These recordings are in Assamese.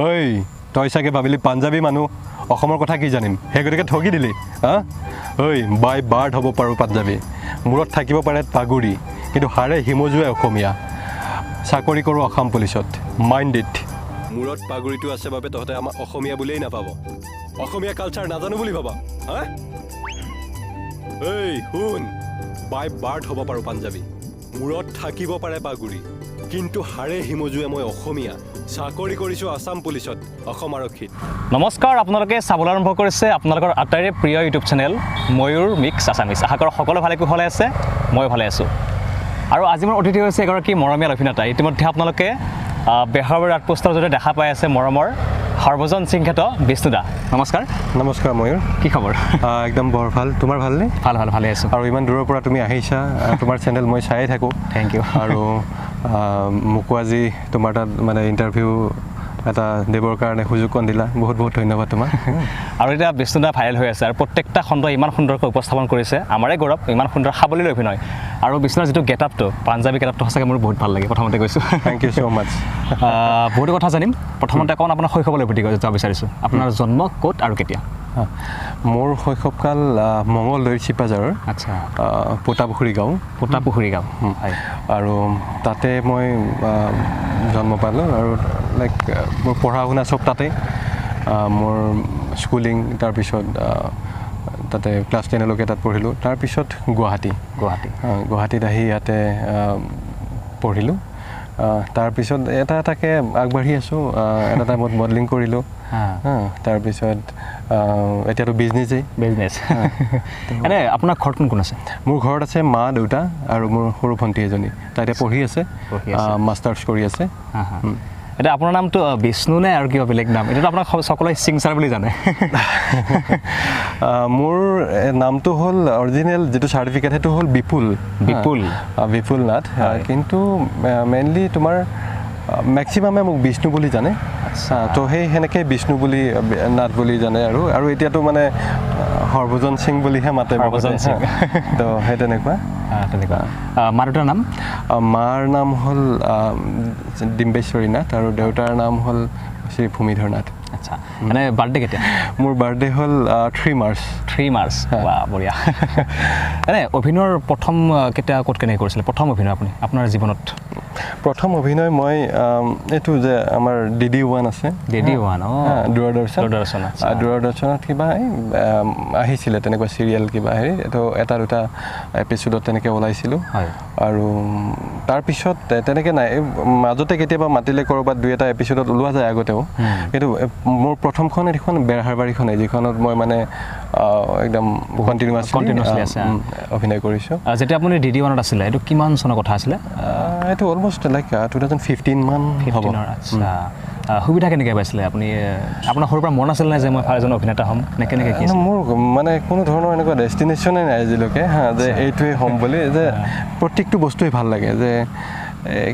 ঐ তই চাগে ভাবিলি পাঞ্জাবী মানুহ অসমৰ কথা কি জানিম সেই গতিকে ঠগি দিলি হা ঐ বাই বাৰ্ড হ'ব পাৰোঁ পাঞ্জাবী মূৰত থাকিব পাৰে পাগুৰি কিন্তু হাড়ে হিমজুৱে অসমীয়া চাকৰি কৰোঁ অসম পুলিচত মাইণ্ড ইট মূৰত পাগুৰিটো আছে বাবে তহঁতে আমাৰ অসমীয়া বুলিয়েই নাপাব অসমীয়া কালচাৰ নাজানো বুলি ভাবা হা ঐ শুন বাই বাৰ্ড হ'ব পাৰোঁ পাঞ্জাবী মূৰত থাকিব পাৰে পাগুৰি কিন্তু হাড়ে হিমজুৱে মই অসমীয়া চাকৰি কৰিছোঁ আসাম পুলিচত অসম আৰক্ষীত নমস্কাৰ আপোনালোকে চাবলৈ আৰম্ভ কৰিছে আপোনালোকৰ আটাইৰে প্ৰিয় ইউটিউব চেনেল ময়ূৰ মিক্স আছামিজ আশা কৰোঁ সকলো ভালে কুশলে আছে মই ভালে আছোঁ আৰু আজি মোৰ অতিথি হৈছে এগৰাকী মৰমীয়াল অভিনেতা ইতিমধ্যে আপোনালোকে বেহাৰৰ আউটপোষ্টৰ জৰিয়তে দেখা পাই আছে মৰমৰ হৰভজন সিং খ্যাত বিষ্ণু দা নমস্কাৰ নমস্কাৰ ময়ূৰ কি খবৰ একদম বৰ ভাল তোমাৰ ভালনে ভাল ভাল ভালে আছোঁ আৰু ইমান দূৰৰ পৰা তুমি আহিছা তোমাৰ চেনেল মই চাই থাকোঁ থেংক ইউ আৰু মোকো আজি তোমাৰ তাত মানে ইণ্টাৰভিউ এটা দেবৰ কাৰণে সুযোগকণ দিলা বহুত বহুত ধন্যবাদ তোমাক আৰু এতিয়া বিষ্ণু দা ভাইৰেল হৈ আছে আৰু প্ৰত্যেকটা খণ্ড ইমান সুন্দৰকৈ উপস্থাপন কৰিছে আমাৰে গৌৰৱ ইমান সুন্দৰ সাৱলীল অভিনয় আৰু বিষ্ণুৰ যিটো গেটআপটো পাঞ্জাবী গেটআপটো সঁচাকৈ মোৰ বহুত ভাল লাগে প্ৰথমতে কৈছোঁ থেংক ইউ ছ' মাছ বহুতো কথা জানিম প্ৰথমতে অকণ আপোনাৰ শৈশৱলৈ উভতি যাব বিচাৰিছোঁ আপোনাৰ জন্ম ক'ত আৰু কেতিয়া মোৰ শৈশৱকাল মঙলদৈৰ চিপাঝাৰৰ আচ্ছা পোটাপুখুৰী গাঁও হয় আৰু তাতে মই জন্ম পালোঁ আৰু লাইক মোৰ পঢ়া শুনা চব তাতে মোৰ স্কুলিং তাৰপিছত তাতে ক্লাছ 10লৈকে তাত পঢ়িলোঁ তাৰপিছত গুৱাহাটীত আহি ইয়াতে পঢ়িলোঁ তাৰপিছত এটাকে আগবাঢ়ি আছোঁ এটা টাইমত মডেলিং কৰিলোঁ তাৰপিছত এতিয়াতো বিজনেছ এনে আপোনাৰ ঘৰত কোন আছে মোৰ ঘৰত আছে মা দেউতা আৰু মোৰ সৰু ভণ্টি এজনী তাই এতিয়া পঢ়ি আছে মাষ্টাৰ্ছ কৰি আছে এতিয়া আপোনাৰ নামটো বিষ্ণু নে আৰু কিবা বেলেগ নাম এতিয়াতো আপোনাক সকলোৱে সিং ছাৰ বুলি জানে মোৰ নামটো হ'ল অৰিজিনেল যিটো চাৰ্টিফিকেট সেইটো হ'ল বিপুল নাথ কিন্তু মেইনলি তোমাৰ মেক্সিমামে মোক বিষ্ণু বুলি জানে তো সেনেকৈ বিষ্ণু বুলি নাথ বুলি জানে আৰু এতিয়াতো মানে হৰভজন সিং বুলিহে মাতে তো সেই তেনেকুৱা মা দেউতাৰ নাম মাৰ নাম হ'ল ডিম্বেশ্বৰী নাথ আৰু দেউতাৰ নাম হ'ল শ্ৰী ভূমিধৰ নাথ আচ্ছা মানে বাৰ্থডে কেতিয়া মোৰ বাৰ্থডে হ'ল 3 মাৰ্চ বা বঢ়িয়া এনে অভিনয়ৰ প্ৰথম কেতিয়া ক'ত কেনেকৈ কৰিছিলে প্ৰথম অভিনয় আপুনি আপোনাৰ জীৱনত প্ৰথম অভিনয় মই এইটো যে আমাৰ DD1 আছে দূৰদৰ্শনত কিবা আহিছিলে তেনেকুৱা চিৰিয়েল কিবা হেৰি এইটো এটা দুটা এপিছডত তেনেকৈ ওলাইছিলোঁ আৰু তাৰপিছত তেনেকৈ নাই মাজতে কেতিয়াবা মাতিলে ক'ৰবাত 2-এটা এপিছডত ওলোৱা যায় আগতেও কিন্তু মোৰ প্ৰথমখন এইখন বেৰহাৰবাৰীখনে যিখনত মই মানে একদম কণ্টিনিউৱাছলি অভিনয় কৰিছোঁ যেতিয়া আপুনি DD1ত আছিলে এইটো কিমান চনৰ কথা আছিলে এইটো অলমষ্ট লাইক 2015 মান হ'ব আচ্ছা সুবিধা কেনেকৈ পাইছিলে আপুনি আপোনাৰ সৰুৰ পৰা মন আছিল নাই যে মই এজন অভিনেতা হ'ম নে কেনেকৈ কি মোৰ মানে কোনো ধৰণৰ এনেকুৱা ডেষ্টিনেশ্যনে নাই আজিলৈকে যে এইটোৱে হ'ম বুলি যে প্ৰত্যেকটো বস্তুৱেই ভাল লাগে যে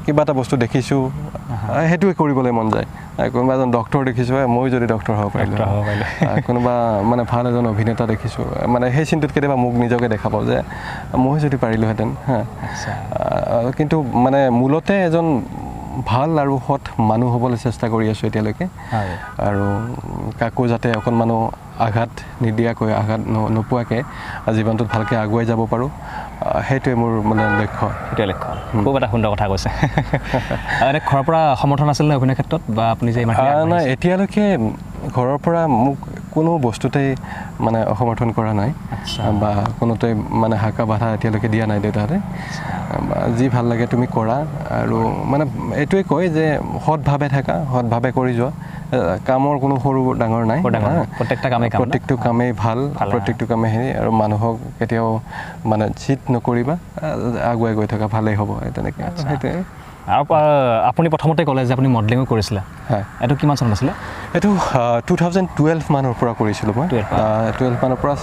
কিবা এটা বস্তু দেখিছোঁ সেইটোৱে কৰিবলৈ মন যায় কোনোবা এজন ডক্টৰ দেখিছোঁ মই যদি ডক্টৰ হ'ব পাৰিলোঁ কোনোবা মানে ভাল এজন অভিনেতা দেখিছোঁ মানে সেই চিনটোত কেতিয়াবা মোক নিজকে দেখা পাওঁ যে মই যদি পাৰিলোঁহেঁতেন কিন্তু মানে মূলতে এজন ভাল আৰু সৎ মানুহ হ'বলৈ চেষ্টা কৰি আছোঁ এতিয়ালৈকে আৰু কাকো যাতে অকণমানো আঘাত নিদিয়াকৈ আঘাত নোপোৱাকৈ জীৱনটোত ভালকৈ আগুৱাই যাব পাৰোঁ সেইটোৱে মোৰ মানে লক্ষ্য খুব এটা সুন্দৰ কথা কৈছে এনে ঘৰৰ পৰা সমৰ্থন আছিল নে অভিনয় ক্ষেত্ৰত বা আপুনি যে নাই এতিয়ালৈকে ঘৰৰ পৰা মোক কোনো বস্তুতেই মানে অসমৰ্থন কৰা নাই বা কোনোতে মানে হাকা বাধা এতিয়ালৈকে দিয়া নাই দেউতাহঁতে যি ভাল লাগে তুমি কৰা আৰু মানে এইটোৱে কয় যে সৎভাৱে থাকা সৎভাৱে কৰি যোৱা কামৰ কোনো সৰু ডাঙৰ নাই প্ৰত্যেকটো কামেই ভাল প্ৰত্যেকটো কামেই হেৰি আৰু মানুহক কেতিয়াও মানে চিট নকৰিবা আগুৱাই গৈ থকা ভালেই হ'ব তেনেকৈ সেইটোৱে আৰু আপুনি প্ৰথমতে ক'লে যে আপুনি মডেলিঙো কৰিছিলে এইটো কিমান চনত আছিলে এইটো 2012 মানৰ পৰা কৰিছিলোঁ মই 12 মানৰ পৰা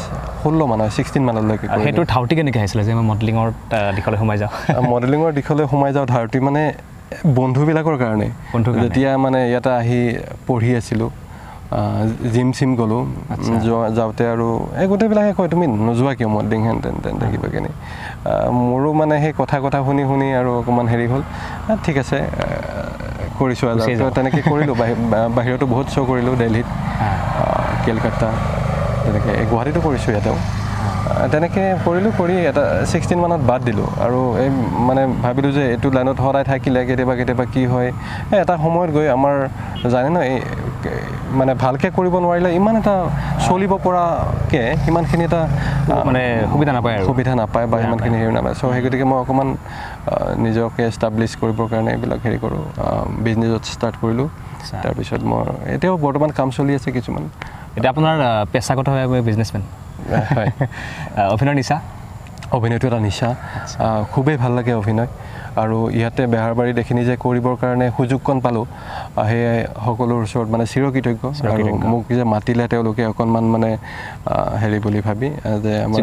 16 মানৰ 16 মানলৈকে সেইটো ধাউতি কেনেকৈ আহিছিলে যে মই মডেলিঙৰ দিশলৈ সোমাই যাওঁ ধাউতি মানে বন্ধুবিলাকৰ কাৰণে যেতিয়া মানে ইয়াতে আহি পঢ়ি আছিলোঁ জিম চিম গ'লোঁ যাওঁতে আৰু এই গোটেইবিলাকে কয় তুমি নোযোৱা কিয় মডেলিং হেন তেন কিবা কিনি মোৰো মানে সেই কথা শুনি আৰু অকণমান হেৰি হ'ল ঠিক আছে কৰিছোঁ তেনেকৈ কৰিলোঁ বাহিৰতো বহুত শ্ব' কৰিলোঁ দিল্লীত কেলকাতা তেনেকৈ গুৱাহাটীতো কৰিছোঁ ইয়াতেও তেনেকৈ কৰিলোঁ কৰি এটা 16 মানত বাদ দিলোঁ আৰু এই মানে ভাবিলোঁ যে এইটো লাইনত সদায় থাকিলে কেতিয়াবা কি হয় এটা সময়ত গৈ আমাৰ জানে ন এই মানে ভালকৈ কৰিব নোৱাৰিলে ইমান এটা চলিব পৰাকৈ সিমানখিনি এটা মানে সুবিধা নাপায় বা সিমানখিনি হেৰি নাপায় চ' সেই গতিকে মই অকণমান নিজকে এষ্টাব্লিছ কৰিবৰ কাৰণে এইবিলাক হেৰি কৰোঁ বিজনেছত ষ্টাৰ্ট কৰিলোঁ তাৰপিছত মই এতিয়াও বৰ্তমান কাম চলি আছে কিছুমান এতিয়া আপোনাৰ পেছাগতভাৱে বিজনেছমেন হয় অভিনয় নিচা অভিনয়টো এটা নিচা খুবেই ভাল লাগে অভিনয় আৰু ইয়াতে বেহাৰবাৰীত এইখিনি যে কৰিবৰ কাৰণে সুযোগকণ পালোঁ সেয়াই সকলোৰ ওচৰত মানে চিৰকৃতজ্ঞ আৰু মোক যে মাতিলে তেওঁলোকে অকণমান মানে হেৰি বুলি ভাবি যে আমাৰ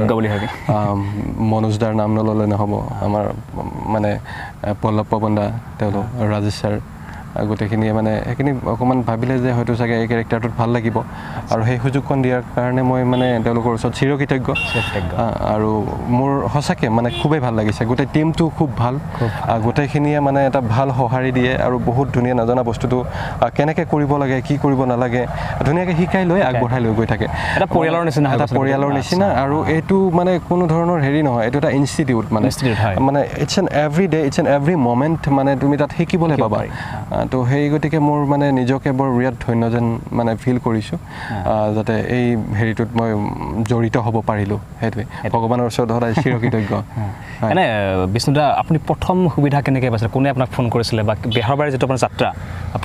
মনোজদাৰ নাম নল'লে নহ'ব আমাৰ মানে পল্লৱ পৱনদা তেওঁলোক ৰাজেশ ছাৰ গোটেইখিনিয়ে মানে সেইখিনি অকণমান ভাবিলে যে হয়তো চাগে এই কেৰেক্টাৰটোত ভাল লাগিব আৰু সেই সুযোগকণ দিয়াৰ কাৰণে মই মানে তেওঁলোকৰ ওচৰত চিৰকৃতজ্ঞ আৰু মোৰ সঁচাকৈ মানে খুবেই ভাল লাগিছে গোটেই টিমটো খুব ভাল গোটেইখিনিয়ে মানে এটা ভাল সঁহাৰি দিয়ে আৰু বহুত ধুনীয়া নজনা বস্তুটো কেনেকৈ কৰিব লাগে কি কৰিব নালাগে ধুনীয়াকৈ শিকাই লৈ আগবঢ়াই লৈ গৈ থাকে এটা পৰিয়ালৰ নিচিনা আৰু এইটো মানে কোনো ধৰণৰ হেৰি নহয় এইটো এটা ইনষ্টিটিউট মানে it's an every day it's an every moment মানে তুমি তাত শিকিবলৈ পাবা তো সেই গতিকে মোৰ মানে নিজকে বৰ বিৰাট ধন্য যেন মানে ফিল কৰিছোঁ যাতে এই হেৰিটোত মই জড়িত হ'ব পাৰিলোঁ সেইটোৱে ভগৱানৰ ওচৰত সদায় চিৰকৃতজ্ঞ এনে বিষ্ণুদা আপুনি প্ৰথম সুবিধা কেনেকৈ পাইছিলে কোনে আপোনাক ফোন কৰিছিলে বা বেহাৰবাৰীৰ যিটো আপোনাৰ যাত্ৰা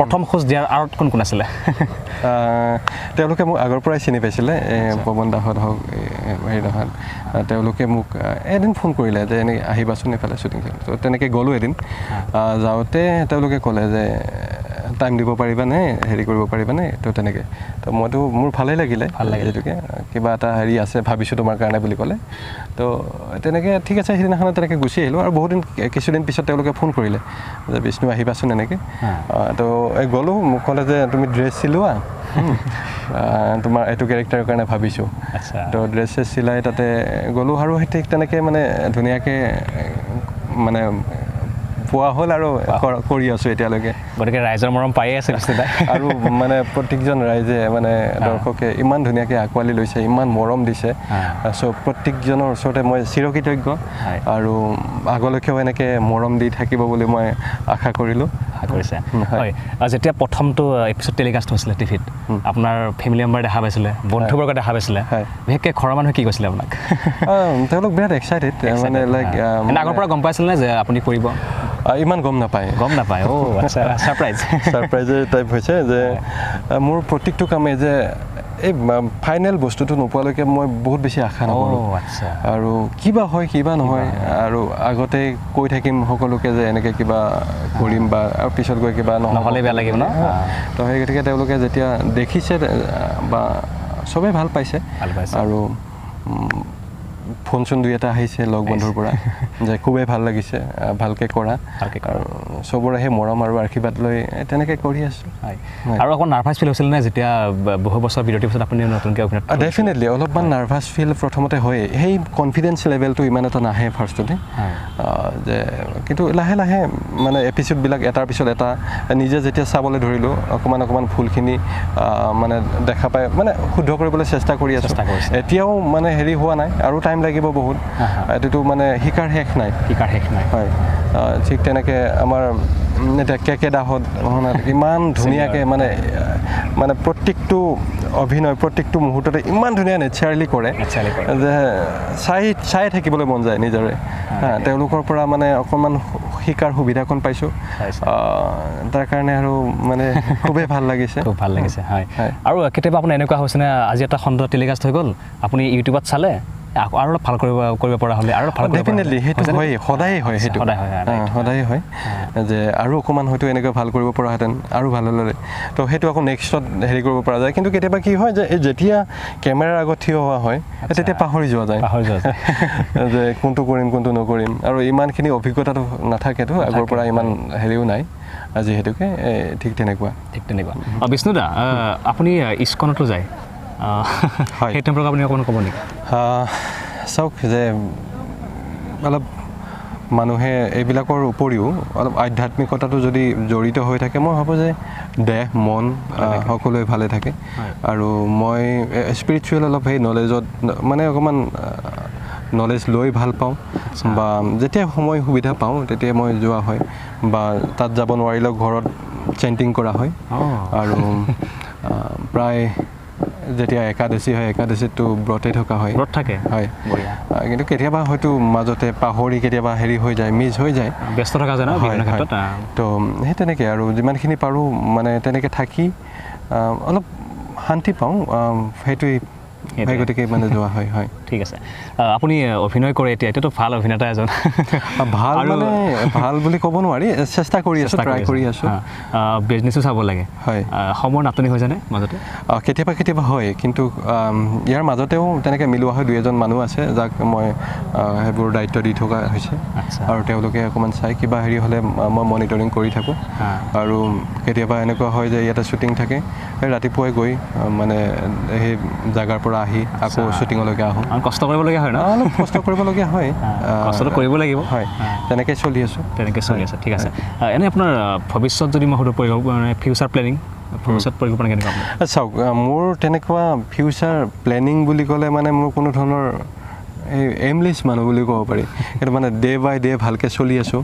প্ৰথম খোজ দিয়াৰ আঁৰত কোন আছিলে তেওঁলোকে মোক আগৰ পৰাই চিনি পাইছিলে পৱন দাহঁত হওক হেৰিহঁত তেওঁলোকে মোক এদিন ফোন কৰিলে যে এনেকৈ আহিবাচোন এইফালে শ্বুটিং তো তেনেকৈ গ'লোঁ এদিন যাওঁতে তেওঁলোকে ক'লে যে টাইম দিব পাৰিবানে হেৰি কৰিব পাৰিবানে তো তেনেকৈ তো মইতো মোৰ ভালেই লাগিলে যিহেতুকে কিবা এটা হেৰি আছে ভাবিছোঁ তোমাৰ কাৰণে বুলি ক'লে তো তেনেকৈ ঠিক আছে সেইদিনাখনে তেনেকৈ গুচি আহিলোঁ আৰু কিছুদিন পিছত তেওঁলোকে ফোন কৰিলে যে বিষ্ণু আহিবাচোন এনেকৈ তো গ'লোঁ মোক ক'লে যে তুমি ড্ৰেছ চিলোৱা তোমাৰ এইটো কেৰেক্টাৰৰ কাৰণে ভাবিছোঁ তো ড্ৰেছ চিলাই তাতে গ'লোঁ আৰু ঠিক তেনেকৈ মানে ধুনীয়াকৈ মানে পোৱা হ'ল আৰু কৰি আছোঁ এতিয়ালৈকে গতিকে ৰাইজৰ মৰম পায়ে আছে আৰু মানে প্ৰত্যেকজন ৰাইজে মানে দৰ্শকে ইমান ধুনীয়াকৈ আঁকোৱালি লৈছে ইমান মৰম দিছে চ' প্ৰত্যেকজনৰ ওচৰতে মই চিৰকৃতজ্ঞ আৰু আগলৈকেও এনেকৈ মৰম দি থাকিব বুলি মই আশা কৰিলোঁ কৰিছে হয় যেতিয়া প্ৰথমটো এপিছ'ড টেলিকাষ্ট হৈছিলে টিভিত আপোনাৰ ফেমিলি মেম্বাৰ দেখা পাইছিলে বন্ধুবৰ্গ দেখা পাইছিলে বিশেষকৈ ঘৰৰ মানুহে কি কৈছিলে আপোনাক তেওঁলোক বিৰাট এক্সাইটেড মানে লাইক আগৰ পৰা গম পাইছিলে নে যে আপুনি কৰিব ইমান গম নাপায় আচ্ছা ছাৰপ্ৰাইজৰ টাইপ হৈছে যে মোৰ প্ৰত্যেকটো কামেই যে এই ফাইনেল বস্তুটো নোপোৱালৈকে মই বহুত বেছি আশা নকৰোঁ আৰু কিবা হয় কিবা নহয় আৰু আগতে কৈ থাকিম সকলোকে যে এনেকৈ কিবা কৰিম বা আৰু পিছত গৈ কিবা নহ'লে বেয়া লাগিব ন তো সেই গতিকে তেওঁলোকে যেতিয়া দেখিছে বা চবেই ভাল পাইছে আৰু ফোন চোন দুই এটা আহিছে লগ বন্ধুৰ পৰা যে খুবেই ভাল লাগিছে ভালকৈ কৰা আৰু চবৰে সেই মৰম আৰু আশীৰ্বাদ লৈ তেনেকৈ কৰি আছোঁ আৰু অকণ নাৰ্ভাছ ফিল হৈছিল নে যেতিয়া বহু বছৰ বিৰতিৰ পিছত আপুনি নতুনকৈ অভিনয় ডেফিনেটলি অলপমান নাৰ্ভাছ ফিল প্ৰথমতে হয়েই সেই কনফিডেঞ্চ লেভেলটো ইমান এটা নাহে ফাৰ্ষ্টতে যে কিন্তু লাহে লাহে মানে এপিছ'ডবিলাক এটাৰ পিছত এটা নিজে যেতিয়া চাবলৈ ধৰিলোঁ অকণমান ভুলখিনি মানে দেখা পাই মানে শুদ্ধ কৰিবলৈ চেষ্টা কৰি আছোঁ এতিয়াও মানে হেৰি হোৱা নাই আৰু টাইম লাগিব বহুত এইটোতো মানে শিকাৰ শেষ নাই হয় ঠিক তেনেকৈ আমাৰ এতিয়া কেকেদাহঁত ইমান ধুনীয়াকৈ মানে প্ৰত্যেকটো অভিনয় প্ৰত্যেকটো মুহূৰ্ততে ইমান ধুনীয়া নেচাৰেলি কৰে যে চাই থাকিবলৈ মন যায় নিজৰে তেওঁলোকৰ পৰা মানে অকণমান শিকাৰ সুবিধাকণ পাইছোঁ তাৰ কাৰণে আৰু মানে খুবেই ভাল লাগিছে হয় আৰু কেতিয়াবা আপোনাৰ এনেকুৱা হৈছেনে আজি এটা খণ্ড টেলিকাষ্ট হৈ গ'ল আপুনি ইউটিউবত চালে আৰু অলপ ভাল কৰিব পৰা হ'লে আৰু ভাল ডেফিনেটলি সেইটো হয় সদায়ে হয় সেইটো সদায়ে হয় যে আৰু অকণমান হয়তো এনেকৈ ভাল কৰিব পৰাহেঁতেন আৰু ভাল হ'লে তো সেইটো আকৌ নেক্সটত হেৰি কৰিব পৰা যায় কিন্তু কেতিয়াবা কি হয় যে যেতিয়া কেমেৰাৰ আগত থিয় হোৱা হয় তেতিয়া পাহৰি যোৱা যায় যে কোনটো কৰিম কোনটো নকৰিম আৰু ইমানখিনি অভিজ্ঞতাটো নাথাকেতো আগৰ পৰা ইমান হেৰিও নাই যিহেতুকে ঠিক তেনেকুৱা বিষ্ণুদা আপুনি ইস্কনতো যায় সেই সম্পৰ্কে আপুনি অকণমান ক'ব নেকি চাওক যে অলপ মানুহে এইবিলাকৰ উপৰিও অলপ আধ্যাত্মিকতাটো যদি জড়িত হৈ থাকে মই ভাবোঁ যে দেহ মন সকলোৱে ভালে থাকে আৰু মই স্পিৰিচুৱেল অলপ সেই নলেজত মানে অকণমান নলেজ লৈ ভাল পাওঁ বা যেতিয়া সময় সুবিধা পাওঁ তেতিয়া মই যোৱা হয় বা তাত যাব নোৱাৰিলেও ঘৰত চেণ্টিং কৰা হয় আৰু প্ৰায় যেতিয়া একাদশী হয় একাদশীটো ব্ৰতে থকা হয় ব্ৰত থাকে হয় কিন্তু কেতিয়াবা হয়তো মাজতে পাহৰি কেতিয়াবা হেৰি হৈ যায় মিছ হৈ যায় ব্যস্ত থকা যায় ন বিভিন্ন ক্ষেত্ৰত তো সেই তেনেকৈ আৰু যিমানখিনি পাৰোঁ মানে তেনেকৈ থাকি অলপ শান্তি পাওঁ সেইটোৱেই সেই গতিকে মানে যোৱা হয় হয় ঠিক আছে আপুনি অভিনয় কৰে এতিয়াতো ভাল অভিনেতা এজন ভাল মানে ভাল বুলি ক'ব নোৱাৰি চেষ্টা কৰি আছোঁ ট্ৰাই কৰি আছোঁ বিজনেছো চাব লাগে হয় সময়ৰ নাটনি হৈ যায়নে মাজতে কেতিয়াবা কেতিয়াবা হয় কিন্তু ইয়াৰ মাজতেও তেনেকৈ মিলোৱা হয় 2-এজন মানুহ আছে যাক মই সেইবোৰ দায়িত্ব দি থকা হৈছে আৰু তেওঁলোকে অকণমান চাই কিবা হেৰি হ'লে মই মনিটৰিং কৰি থাকোঁ আৰু কেতিয়াবা এনেকুৱা হয় যে ইয়াতে শ্বুটিং থাকে ৰাতিপুৱাই গৈ মানে সেই জাগাৰ পৰা আহি আকৌ শ্বুটিঙলৈকে আহোঁ কষ্ট কৰিবলগীয়া হয় ন অলপ কষ্ট কৰিবলগীয়া হয় কষ্টটো কৰিব লাগিব হয় তেনেকৈ চলি আছোঁ ঠিক আছে এনেই আপোনাৰ ভৱিষ্যত যদি মই সুধো মানে ফিউচাৰ প্লেনিং ভৱিষ্যত পৰিকল্পনা কেনেকুৱা চাওক মোৰ তেনেকুৱা ফিউচাৰ প্লেনিং বুলি ক'লে মানে মোৰ কোনো ধৰণৰ এই এমলেছ মানুহ বুলি ক'ব পাৰি সেইটো মানে ডে বাই ডে ভালকৈ চলি আছোঁ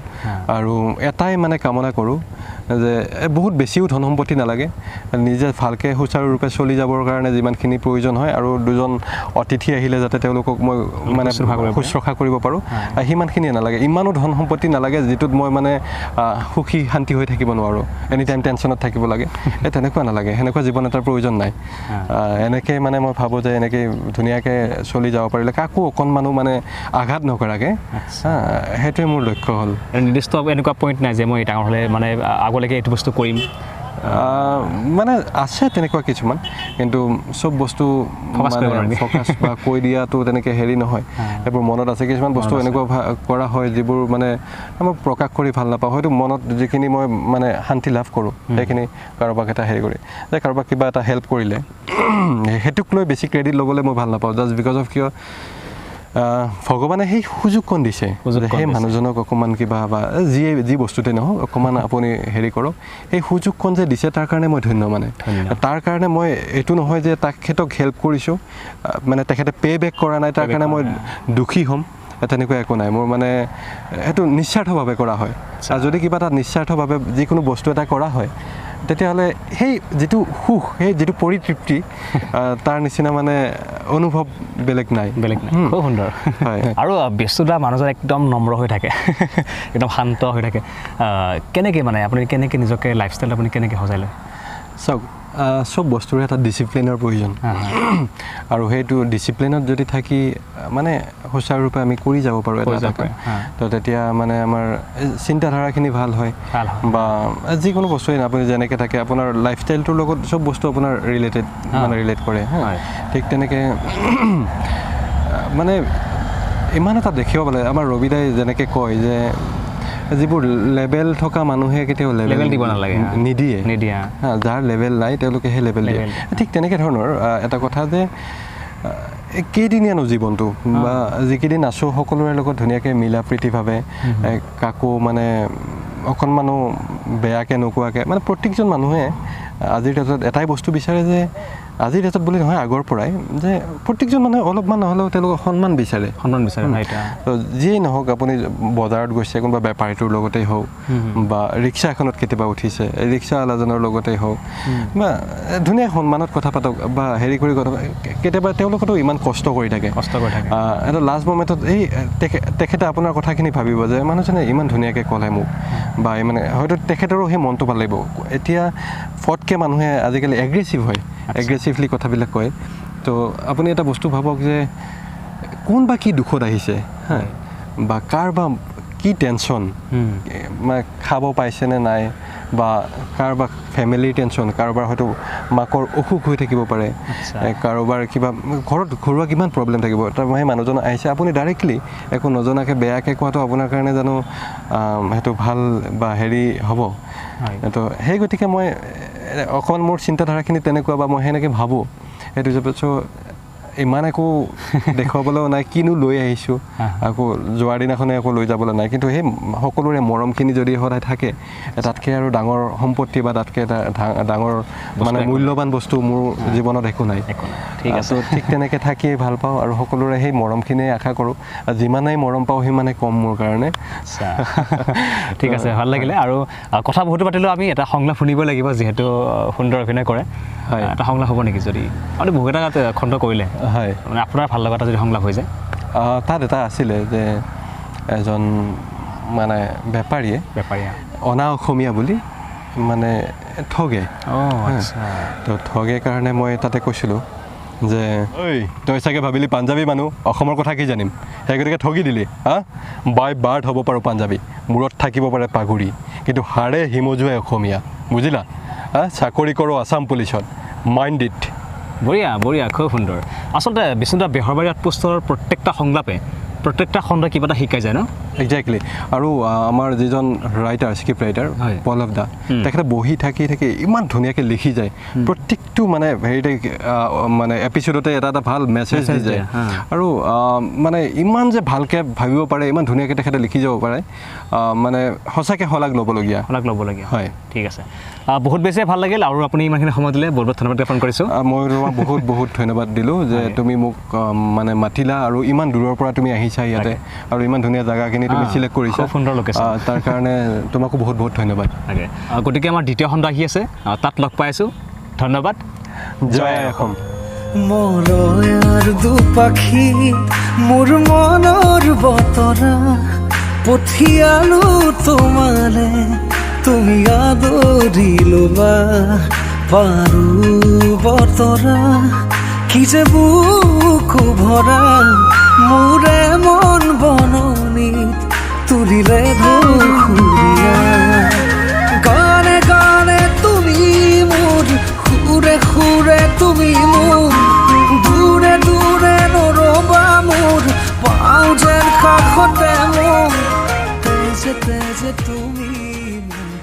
আৰু এটাই মানে কামনা কৰোঁ যে বহুত বেছিও ধন সম্পত্তি নালাগে নিজে ভালকৈ সুচাৰুৰূপে চলি যাবৰ কাৰণে যিমানখিনি প্ৰয়োজন হয় আৰু 2জন অতিথি আহিলে যাতে তেওঁলোকক মই মানে শুশ্ৰূষা কৰিব পাৰোঁ সিমানখিনিয়ে নালাগে ইমানো ধন সম্পত্তি নালাগে যিটোত মই মানে সুখী শান্তি হৈ থাকিব নোৱাৰোঁ এনি টাইম টেনশ্যনত থাকিব লাগে তেনেকুৱা নালাগে সেনেকুৱা জীৱন এটাৰ প্ৰয়োজন নাই এনেকৈ মানে মই ভাবোঁ যে এনেকৈ ধুনীয়াকৈ চলি যাব পাৰিলে কাকো অকণমানো মানে আঘাত নকৰাকৈ সেইটোৱে মোৰ লক্ষ্য হ'ল নিৰ্দিষ্ট এনেকুৱা পইণ্ট নাই যে মই ডাঙৰ হ'লে মানে আগলৈকে এইটো বস্তু কৰিম মানে আছে তেনেকুৱা কিছুমান কিন্তু চব বস্তু ফ'কাছ বা কৈ দিয়াটো তেনেকৈ হেৰি নহয় সেইবোৰ মনত আছে কিছুমান বস্তু এনেকুৱা কৰা হয় যিবোৰ মানে মই প্ৰকাশ কৰি ভাল নাপাওঁ হয়তো মনত যিখিনি মই মানে শান্তি লাভ কৰোঁ সেইখিনি কাৰোবাক এটা হেৰি কৰি যে কাৰোবাক কিবা এটা হেল্প কৰিলে সেইটোক লৈ বেছি ক্ৰেডিট ল'বলৈ মই ভাল নাপাওঁ জাষ্ট বিকজ অফ কিয় ভগৱানে সেই সুযোগকণ দিছে সেই মানুহজনক অকণমান কিবা বা যি বস্তুতে নহওক অকণমান আপুনি হেৰি কৰক সেই সুযোগকণ যে দিছে তাৰ কাৰণে মই ধন্য মানে তাৰ কাৰণে মই এইটো নহয় যে তেখেতক হেল্প কৰিছোঁ মানে তেখেতে পে' বেক কৰা নাই তাৰ কাৰণে মই দুখী হ'ম তেনেকুৱা একো নাই মোৰ মানে সেইটো নিস্বাৰ্থভাৱে কৰা হয় আৰু যদি কিবা এটা নিস্বাৰ্থভাৱে যিকোনো বস্তু এটা কৰা হয় তেতিয়াহ'লে সেই যিটো সুখ সেই যিটো পৰিতৃপ্তি তাৰ নিচিনা মানে অনুভৱ বেলেগ নাই খুব সুন্দৰ হয় আৰু ব্যস্ততা মানুহজন একদম নম্ৰ হৈ থাকে একদম শান্ত হৈ থাকে কেনেকৈ মানে আপুনি কেনেকৈ নিজকে লাইফষ্টাইল আপুনি কেনেকৈ সজাই লয় চাওক চব বস্তুৰে এটা ডিচিপ্লিনৰ প্ৰয়োজন আৰু সেইটো ডিচিপ্লিনত যদি থাকি মানে সুচাৰুৰূপে আমি কৰি যাব পাৰোঁ এটা তো তেতিয়া মানে আমাৰ চিন্তাধাৰাখিনি ভাল হয় বা যিকোনো বস্তুৱে আপুনি যেনেকৈ থাকে আপোনাৰ লাইফষ্টাইলটোৰ লগত চব বস্তু আপোনাৰ ৰিলেট কৰে ঠিক তেনেকৈ মানে ইমান এটা দেখিব পালে আমাৰ ৰবিদাই যেনেকৈ কয় যে যিবোৰ লেভেল থকা মানুহে কেতিয়াও লেভেল দিব নালাগে নিদিয়ে যাৰ লেভেল নাই তেওঁলোকে সেই লেভেল দিয়ে ঠিক তেনেকৈ ধৰণৰ এটা কথা যে কেইদিনীয়ানো জীৱনটো বা যিকেইদিন আছোঁ সকলোৰে লগত ধুনীয়াকৈ মিলা প্ৰীতিভাৱে কাকো মানে অকণমানো বেয়াকৈ নোকোৱাকৈ মানে প্ৰত্যেকজন মানুহে আজিৰ ডেটত এটাই বস্তু বিচাৰে যে আজিৰ ডেটত বুলি নহয় আগৰ পৰাই যে প্ৰত্যেকজন মানুহে অলপমান নহ'লেও তেওঁলোকক সন্মান বিচাৰে তো যিয়েই নহওক আপুনি বজাৰত গৈছে কোনোবা বেপাৰীটোৰ লগতেই হওক বা ৰিক্সা এখনত কেতিয়াবা উঠিছে ৰিক্সাৱালাজনৰ লগতেই হওক বা ধুনীয়া সন্মানত কথা পাতক বা হেৰি কৰি কথা কেতিয়াবা তেওঁলোকেতো ইমান কষ্ট কৰি থাকে এটা লাষ্ট মমেণ্টত এই তেখেতে আপোনাৰ কথাখিনি ভাবিব যে মানুহজনে ইমান ধুনীয়াকৈ ক'লে মোক বা মানে হয়তো তেখেতৰো সেই মনটো ভাল লাগিব এতিয়া ফটকৈ মানুহে আজিকালি এগ্ৰেছিভ হয় এগ্ৰেছিভলি কথাবিলাক কয় তো আপুনি এটা বস্তু ভাবক যে কোন বা কি দুখত আহিছে বা কাৰ বা কি টেনশ্যন খাব পাইছেনে নাই বা কাৰোবাৰ ফেমিলিৰ টেনশ্যন কাৰোবাৰ হয়তো মাকৰ অসুখ হৈ থাকিব পাৰে কাৰোবাৰ কিবা ঘৰত ঘৰুৱা কিমান প্ৰব্লেম থাকিব তাৰ সেই মানুহজন আহিছে আপুনি ডাইৰেক্টলি একো নজনাকৈ বেয়াকৈ কোৱাটো আপোনাৰ কাৰণে জানো সেইটো ভাল বা হেৰি হ'ব তো সেই গতিকে মই অকণমান মোৰ চিন্তাধাৰাখিনি তেনেকুৱা বা মই সেনেকৈ ভাবোঁ সেইটো হিচাপে চ' ইমান একো দেখুৱাবলৈও নাই, কিনো লৈ আহিছোঁ, আকৌ যোৱাৰ দিনাখনে আকৌ লৈ যাবলৈ নাই। কিন্তু সেই সকলোৰে মৰমখিনি যদি সদায় থাকে, তাতকৈ আৰু ডাঙৰ সম্পত্তি বা তাতকৈ এটা ডাঙৰ মানে মূল্যৱান বস্তু মোৰ জীৱনত একো নাই। ঠিক আছে, ঠিক তেনেকৈ থাকিয়ে ভাল পাওঁ আৰু সকলোৰে সেই মৰমখিনিয়ে আশা কৰোঁ। যিমানেই মৰম পাওঁ সিমানে কম মোৰ কাৰণে। ঠিক আছে, ভাল লাগিলে। আৰু কথা বহুতো পাতিলেও আমি এটা সংলাপ শুনিব লাগিব, যিহেতু সুন্দৰ অভিনয় কৰে। হয়, এটা সংলাপ হ'ব নেকি? যদি আপুনি বহুকেইটা খণ্ড কৰিলে, হয়, মানে আপোনাৰ ভাল লগা এটা যদি সংলাপ হৈ যায়। তাত এটা আছিলে যে এজন মানে বেপাৰীয়ে অনা অসমীয়া বুলি মানে ঠগে। তো ঠগে কাৰণে মই তাতে কৈছিলোঁ যে ঐ তই চাগে ভাবিলি পাঞ্জাবী মানুহ, অসমৰ কথা কি জানিম, সেই গতিকে ঠগি দিলি। বাই বাৰ্ড হ'ব পাৰোঁ পাঞ্জাবী, মূৰত থাকিব পাৰে পাগুৰি, কিন্তু হাড়ে হিমজুৱাই অসমীয়া, বুজিলা? চাকৰি কৰোঁ আছাম পুলিচত, মাইণ্ড ইট। বঢ়িয়া বঢ়িয়া, খুব সুন্দৰ। আচলতে বিষ্ণুদা বেহৰবাৰী আউটপোষ্টৰ প্ৰত্যেকটা সংলাপে প্ৰত্যেকটা খণ্ডই কিবা এটা শিকাই যায় ন? একজেক্টলি। আৰু আমাৰ যিজন ৰাইটাৰ, স্ক্ৰিপ্ট ৰাইটাৰ পল্লৱ দা, তেখেতে বহি থাকি ইমান ধুনীয়াকৈ লিখি যায়। প্ৰত্যেকটো মানে হেৰিতে মানে এপিছডতে এটা এটা ভাল মেছেজ দি যায়। আৰু মানে ইমান যে ভালকৈ ভাবিব পাৰে, ইমান ধুনীয়াকৈ তেখেতে লিখি যাব পাৰে, মানে সঁচাকৈ শলাগ ল'বলগীয়া। হয়, ঠিক আছে, বহুত বেছি ভাল লাগিল। আৰু আপুনি ইমানখিনি সময় দিলে বহুত বহুত ধন্যবাদ জ্ঞাপন কৰিছোঁ। মই তোমাক বহুত বহুত ধন্যবাদ দিলোঁ যে তুমি মোক মানে মাতিলা আৰু ইমান দূৰৰ পৰা তুমি আহিছা ইয়াতে, আৰু ইমান ধুনীয়া জেগাখিনি তুমি চিলেক্ট কৰিছা, সুন্দৰ লোকেশ্যন। তাৰ কাৰণে তোমাকো বহুত বহুত ধন্যবাদ। গতিকে আমাৰ দ্বিতীয় খণ্ড আহি আছে, তাত লগ পাইছোঁ। ধন্যবাদ। জয় অসম। মৰয়াৰ দুপাখি মোৰ মনৰ বতৰা পঠিয়ালো তোমালে, তুমি আদৰি ল'বা পাৰো বতৰা, কি যে বুকু ভৰা মোৰে মন বননিত তুলিলে ধুৰীয়া। গানে গানে তুমি মোৰ, সুৰে সুৰে তুমি মোৰ, দূৰে দূৰে নৰবা মোৰ, পাওঁ যেন কাষতে মোৰ, তেজে তেজে তুমি মোৰ।